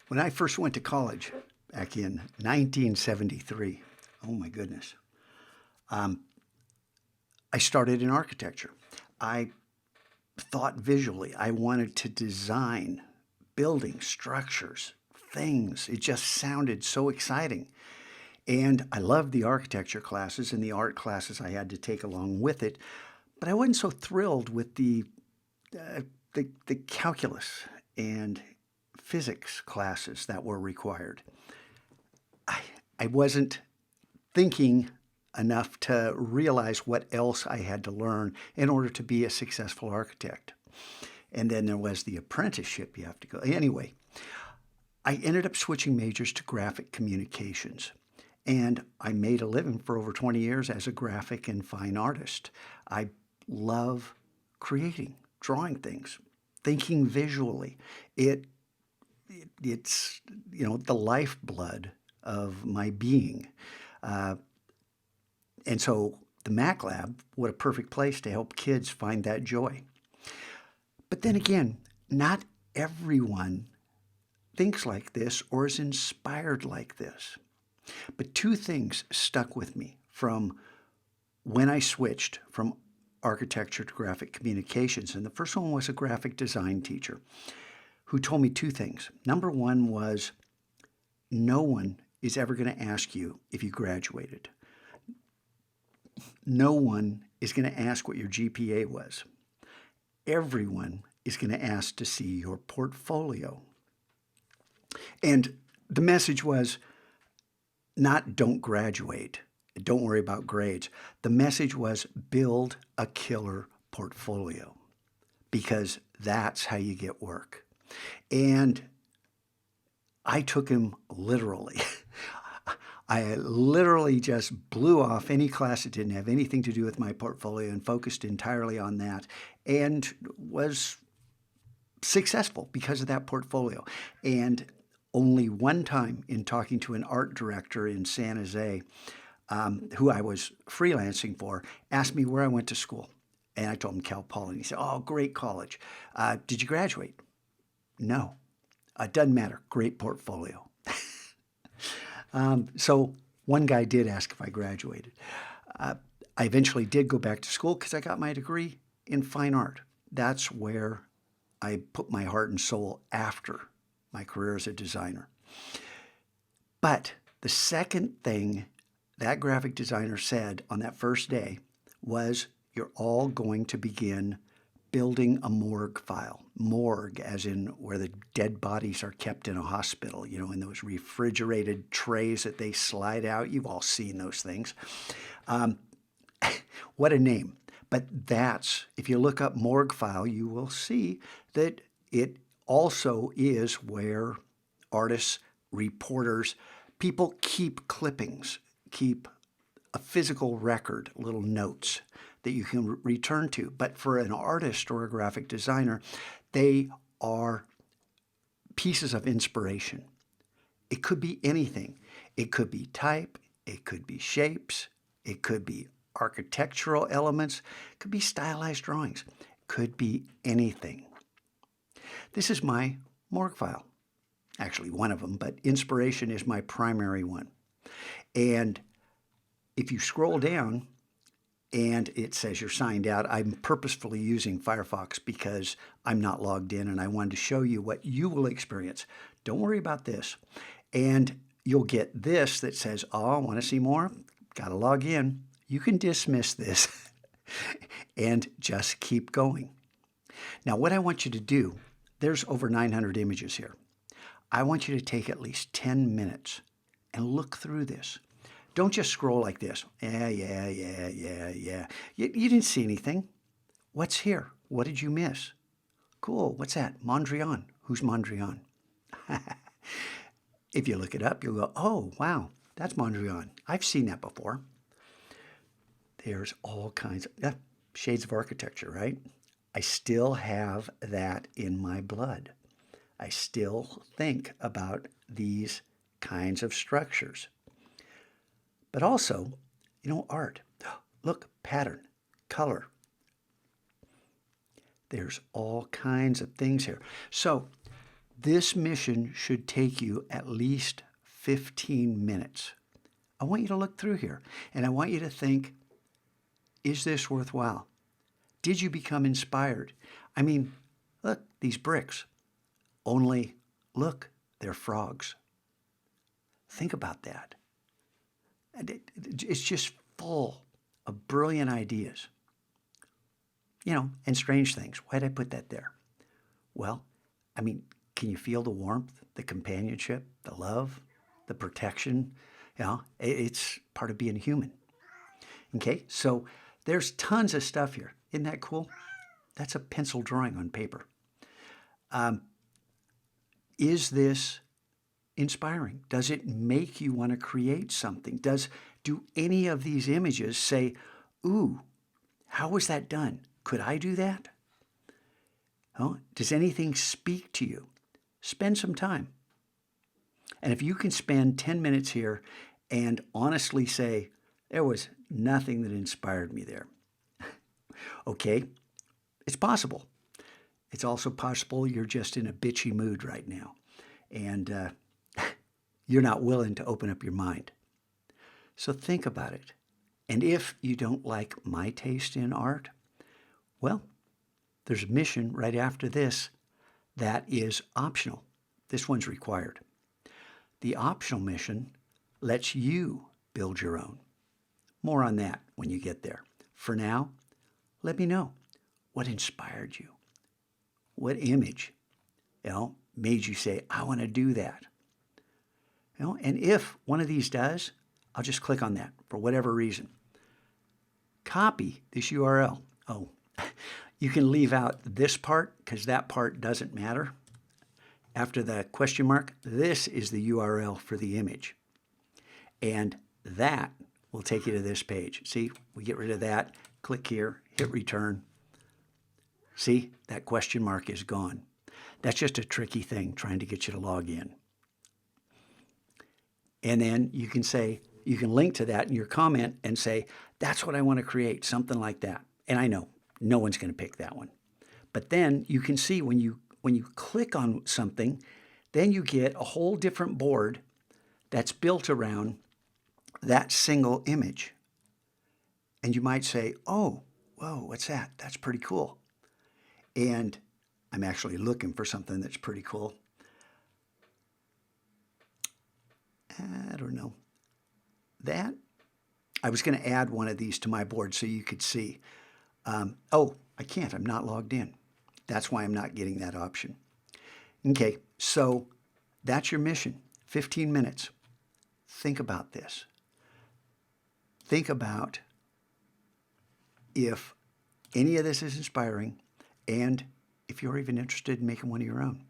When I first went to college back in 1973, oh my goodness, I started in architecture. I thought visually. I wanted to design buildings, structures, things. It just sounded so exciting. And I loved the architecture classes and the art classes I had to take along with it. But I wasn't so thrilled with uh, the calculus and physics classes that were required. I, I wasn't thinking enough to realize what else I had to learn in order to be a successful architect. And then there was the apprenticeship you have to go. Anyway, I ended up switching majors to graphic communications. And I made a living for over 20 years as a graphic and fine artist. I love creating, drawing things, thinking visually. It's the lifeblood of my being. Uh, and so the Mac Lab, what a perfect place to help kids find that joy. But then again, not everyone thinks like this or is inspired like this. But two things stuck with me from when I switched from architecture to graphic communications. And the first one was a graphic design teacher who told me two things. Number one was no one is ever going to ask you if you graduated. No one is going to ask what your GPA was. Everyone is going to ask to see your portfolio. And the message was not don't graduate, don't worry about grades. The message was build a killer portfolio because that's how you get work. And I took him literally. I literally just blew off any class that didn't have anything to do with my portfolio and focused entirely on that and was successful because of that portfolio. And only one time in talking to an art director in San Jose, who I was freelancing for, asked me where I went to school. And I told him Cal Poly. And he said, oh, great college. Did you graduate? No. It doesn't matter. Great portfolio. So one guy did ask if I graduated. I eventually did go back to school because I got my degree in fine art. That's where I put my heart and soul after my career as a designer. But the second thing that graphic designer said on that first day was, you're all going to begin building a morgue file. Morgue, as in where the dead bodies are kept in a hospital, in those refrigerated trays that they slide out. You've all seen those things. What a name. But that's, if you look up Morgue File, you will see that it also is where artists, reporters, people keep clippings, keep a physical record, little notes that you can return to. But for an artist or a graphic designer, they are pieces of inspiration. It could be anything. It could be type, it could be shapes, it could be architectural elements, it could be stylized drawings, it could be anything. This is my Morgue File. Actually, one of them, but inspiration is my primary one. And if you scroll down and it says you're signed out, I'm purposefully using Firefox because I'm not logged in and I wanted to show you what you will experience. Don't worry about this. And you'll get this that says, oh, want to see more? Got to log in. You can dismiss this and just keep going. Now, what I want you to do, there's over 900 images here. I want you to take at least 10 minutes and look through this. Don't just scroll like this. Yeah. You didn't see anything. What's here? What did you miss? Cool. What's that? Mondrian. Who's Mondrian? If you look it up, you'll go, oh, wow, that's Mondrian. I've seen that before. There's all kinds of shades of architecture, right? I still have that in my blood. I still think about these kinds of structures. But also, art. Look, pattern, color. There's all kinds of things here. So This mission should take you at least 15 minutes. I want you to look through here, and I want you to think, is this worthwhile? Did you become inspired? I mean, look, these bricks. Only, look, they're frogs. Think about that. It's just full of brilliant ideas. And strange things. Why did I put that there? Well, I mean, can you feel the warmth, the companionship, the love, the protection? It's part of being human. Okay, so there's tons of stuff here. Isn't that cool? That's a pencil drawing on paper. Is this inspiring? Does it make you want to create something? Do any of these images say, ooh, how was that done? Could I do that? Oh, does anything speak to you? Spend some time. And if you can spend 10 minutes here and honestly say, there was nothing that inspired me there. Okay, it's possible. It's also possible you're just in a bitchy mood right now, and you're not willing to open up your mind. So think about it. And if you don't like my taste in art, well, there's a mission right after this that is optional. This one's required. The optional mission lets you build your own. More on that when you get there. For now, let me know what inspired you. What image, made you say, I want to do that. And if one of these does, I'll just click on that for whatever reason. Copy this URL. Oh, you can leave out this part because that part doesn't matter. After the question mark, this is the URL for the image. And that will take you to this page. See, we get rid of that. Click here, hit return. See, that question mark is gone. That's just a tricky thing trying to get you to log in. And then you can link to that in your comment and say, that's what I want to create, something like that. And I know no one's going to pick that one. But then you can see when you click on something, then you get a whole different board that's built around that single image. And you might say, oh, whoa, what's that? That's pretty cool. And I'm actually looking for something that's pretty cool. I don't know. That, I was going to add one of these to my board so you could see. Oh, I can't. I'm not logged in. That's why I'm not getting that option. Okay, so that's your mission. 15 minutes. Think about this. Think about if any of this is inspiring and if you're even interested in making one of your own.